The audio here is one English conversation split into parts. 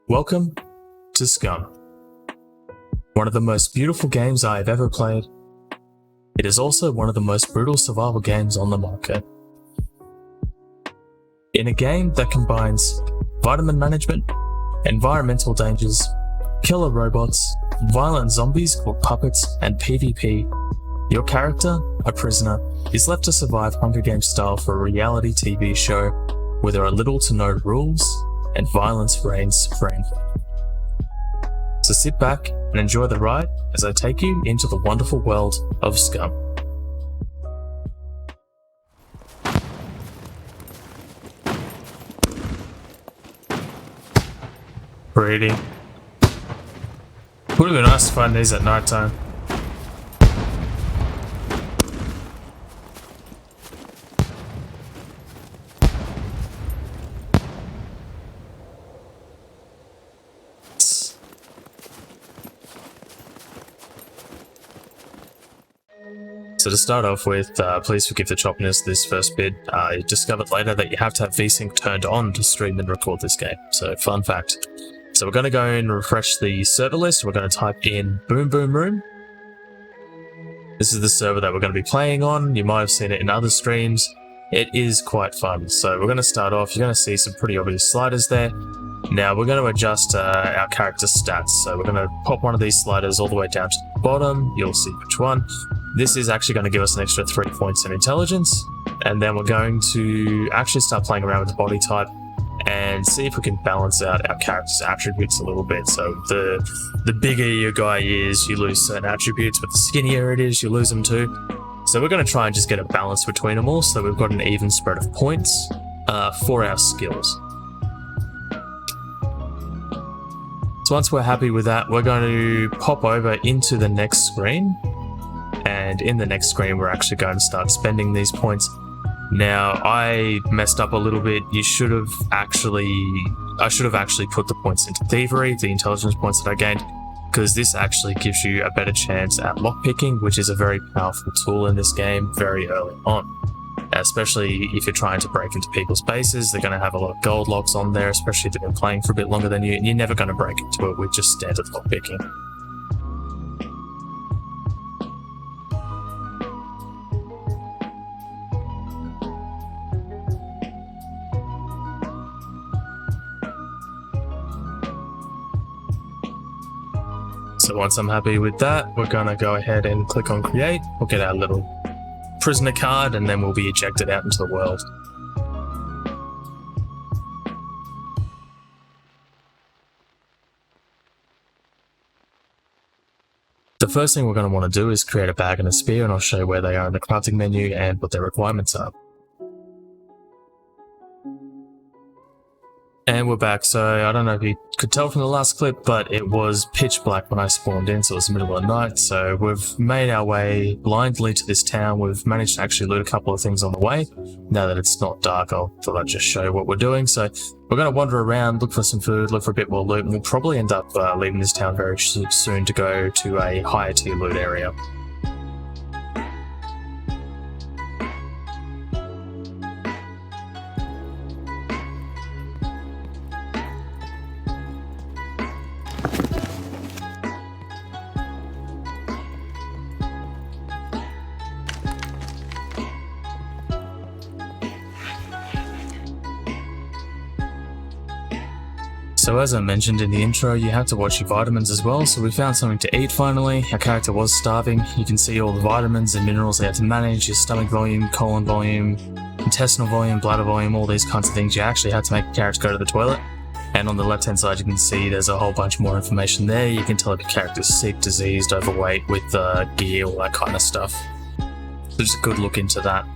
Welcome to Scum, one of the most beautiful games I have ever played. It is also one of the most brutal survival games on the market. In a game that combines vitamin management, environmental dangers, killer robots, violent zombies called puppets, and PvP, your character, a prisoner, is left to survive Hunger Games style for a reality TV show where there are little to no rules and violence reigns supreme. So sit back and enjoy the ride as I take you into the wonderful world of Scum. Pretty. Would have been nice to find these at night time. So to start off with, please forgive the choppiness of this first bit. I discovered later that you have to have VSync turned on to stream and record this game, so fun fact. So we're going to go and refresh the server list. We're going to type in Boom Boom Room. This is the server that we're going to be playing on. You might have seen it in other streams. It is quite fun. So we're going to start off. You're going to see some pretty obvious sliders there. Now we're going to adjust our character stats. So we're going to pop one of these sliders all the way down to the bottom. You'll see which one. This is actually going to give us an extra 3 points in intelligence. And then we're going to actually start playing around with the body type and see if we can balance out our character's attributes a little bit. So the bigger your guy is, you lose certain attributes, but the skinnier it is, you lose them too. So we're going to try and just get a balance between them all, so we've got an even spread of points for our skills. So once we're happy with that, we're going to pop over into the next screen. And in the next screen, we're actually going to start spending these points. Now, I messed up a little bit. I should have actually put the points into thievery, the intelligence points that I gained, because this actually gives you a better chance at lockpicking, which is a very powerful tool in this game very early on. Especially if you're trying to break into people's bases, they're going to have a lot of gold locks on there, especially if they've been playing for a bit longer than you, and you're never going to break into it with just standard lockpicking. So once I'm happy with that, we're going to go ahead and click on create. We'll get our little prisoner card and then we'll be ejected out into the world. The first thing we're going to want to do is create a bag and a spear, and I'll show you where they are in the crafting menu and what their requirements are. And we're back. So I don't know if you could tell from the last clip, but it was pitch black when I spawned in, so it was the middle of the night. So we've made our way blindly to this town. We've managed to actually loot a couple of things on the way. Now that it's not dark, I thought I'd just show you what we're doing. So we're going to wander around, look for some food, look for a bit more loot, and we'll probably end up leaving this town very soon to go to a higher tier loot area. So as I mentioned in the intro, you have to watch your vitamins as well, so we found something to eat finally. Our character was starving. You can see all the vitamins and minerals they have to manage, your stomach volume, colon volume, intestinal volume, bladder volume, all these kinds of things. You actually had to make your character go to the toilet. And on the left hand side you can see there's a whole bunch more information there. You can tell if your character's sick, diseased, overweight, with gear, all that kind of stuff. So just a good look into that.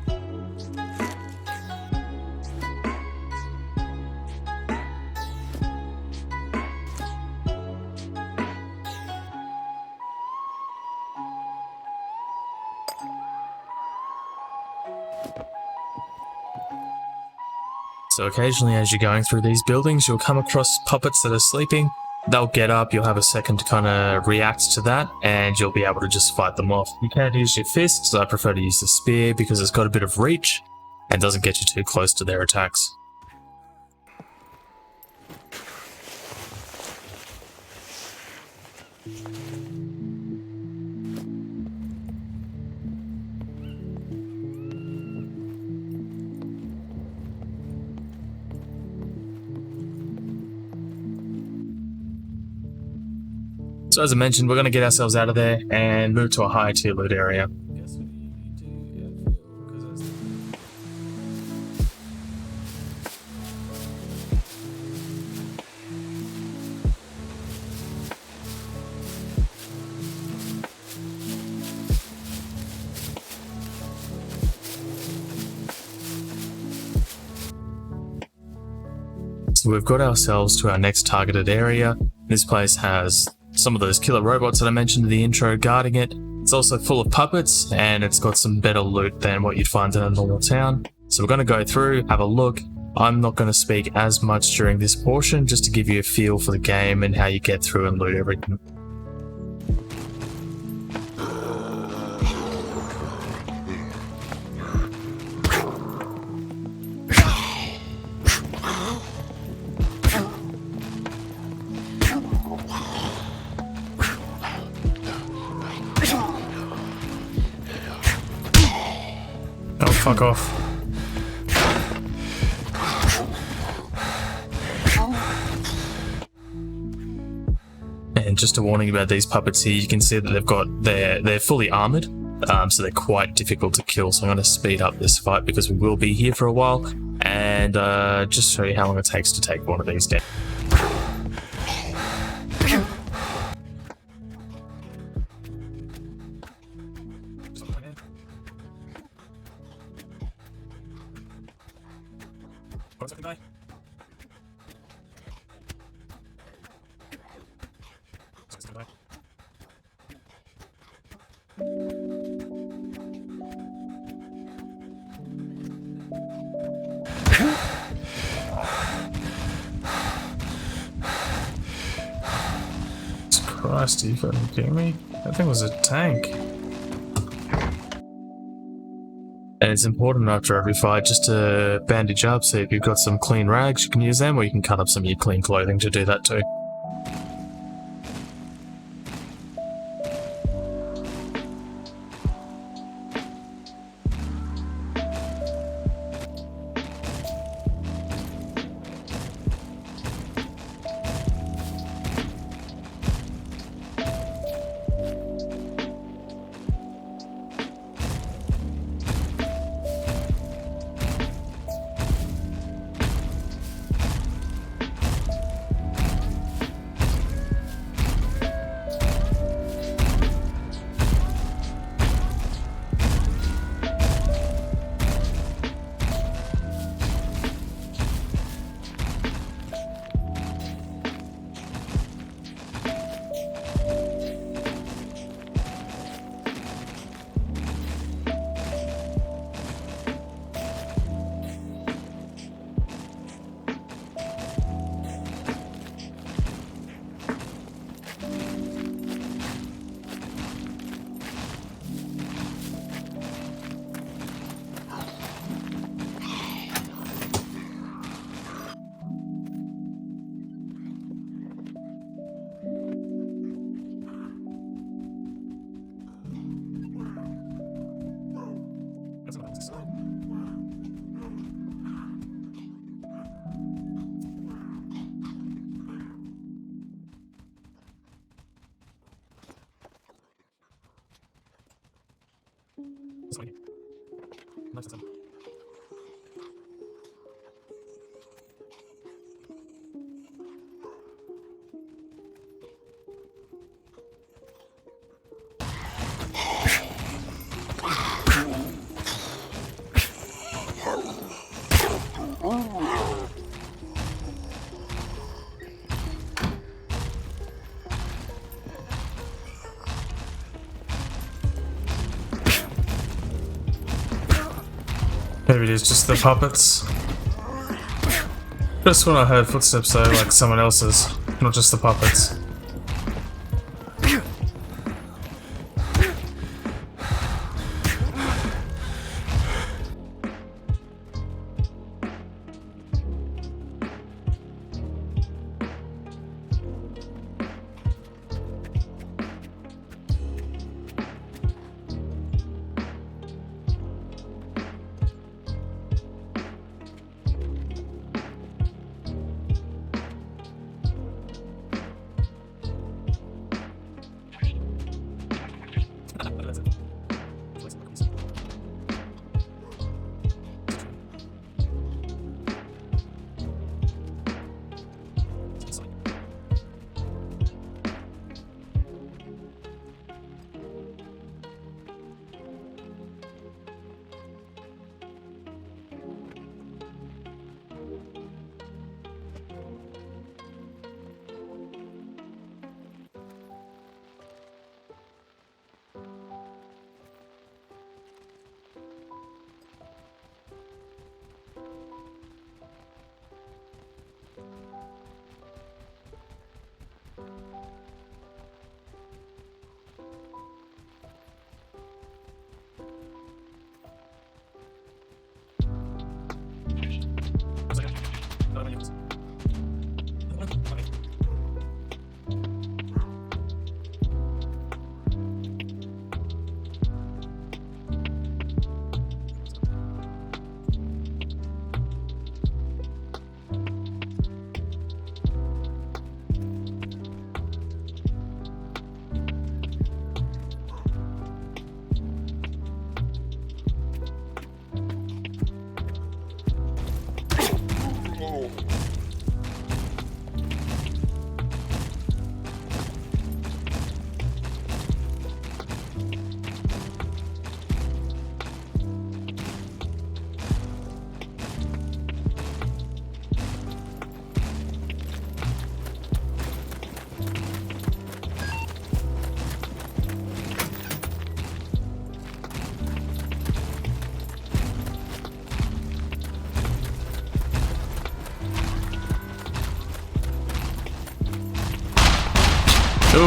So occasionally as you're going through these buildings, you'll come across puppets that are sleeping. They'll get up, you'll have a second to kind of react to that, and you'll be able to just fight them off. You can't use your fists, I prefer to use the spear because it's got a bit of reach and doesn't get you too close to their attacks. So as I mentioned, we're going to get ourselves out of there and move to a higher tier loot area. So we've got ourselves to our next targeted area. This place has some of those killer robots that I mentioned in the intro guarding it. It's also full of puppets, and it's got some better loot than what you'd find in a normal town. So we're going to go through, have a look. I'm not going to speak as much during this portion, just to give you a feel for the game and how you get through and loot everything. Oh, fuck off. And just a warning about these puppets here, you can see that they're fully armored, so they're quite difficult to kill. So I'm going to speed up this fight because we will be here for a while, and just show you how long it takes to take one of these down. Christ, are you fucking kidding me? That thing was a tank. And it's important after every fight just to bandage up, so if you've got some clean rags you can use them, or you can cut up some of your clean clothing to do that too. Maybe it is just the puppets. Just when I heard footsteps though, like someone else's, not just the puppets.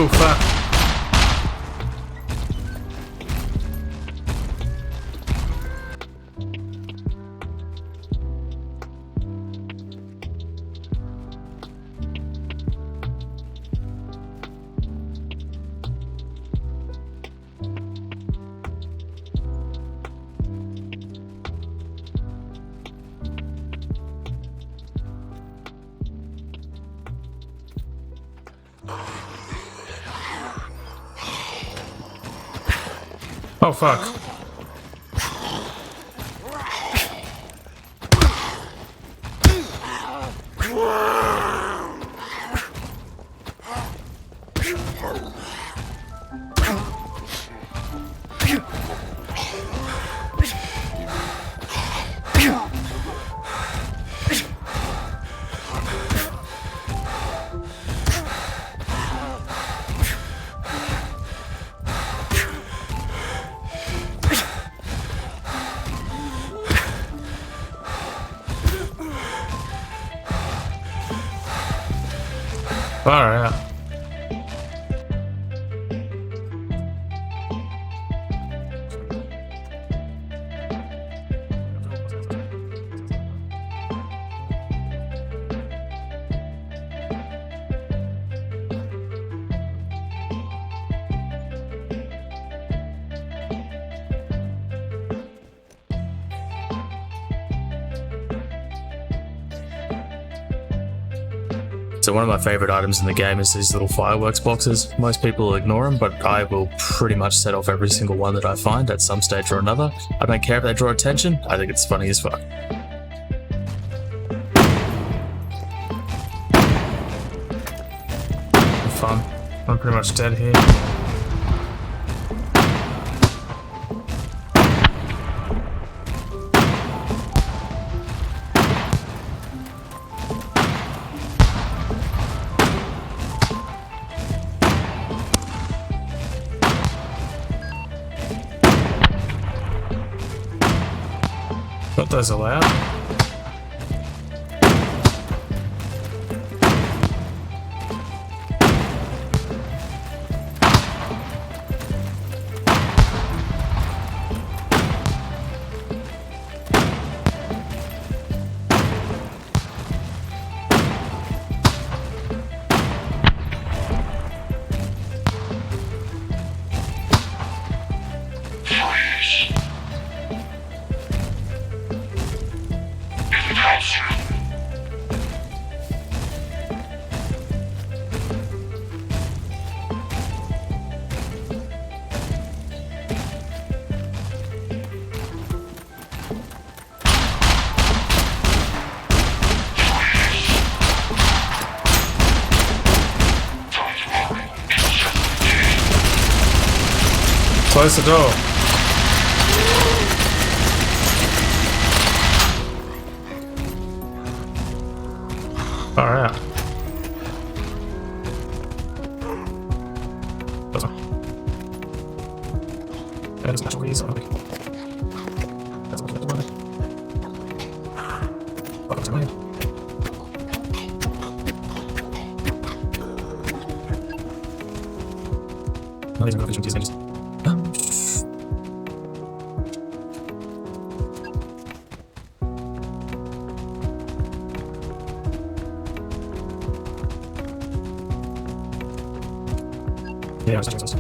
Oh, fuck. Oh, fuck. Alright. So one of my favourite items in the game is these little fireworks boxes. Most people ignore them, but I will pretty much set off every single one that I find at some stage or another. I don't care if they draw attention, I think it's funny as fuck. Fun. I'm pretty much dead here. Not those allowed. Close the door. Alright. That is natural ease only. That's what I'm doing. Fuck to me. No, these are no vision just. Yeah, I was touching those.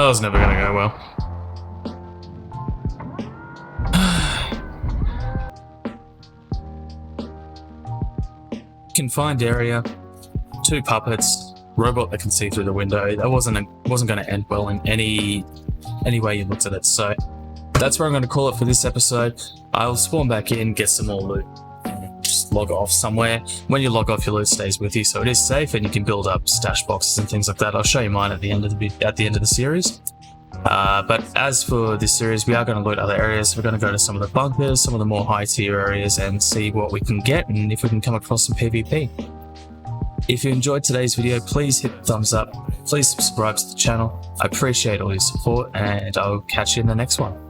was never gonna go well. Confined area, 2 puppets, robot that can see through the window. That wasn't going to end well in any way you looked at it. So that's where I'm going to call it for this episode. I'll spawn back in, get some more loot, and just log off somewhere. When you log off, your loot stays with you, so it is safe, and you can build up stash boxes and things like that. I'll show you mine at the end of the series. But as for this series, we are going to loot other areas. We're going to go to some of the bunkers, some of the more high tier areas, and see what we can get and if we can come across some PvP. If you enjoyed today's video, please hit the thumbs up. Please subscribe to the channel. I appreciate all your support, and I'll catch you in the next one.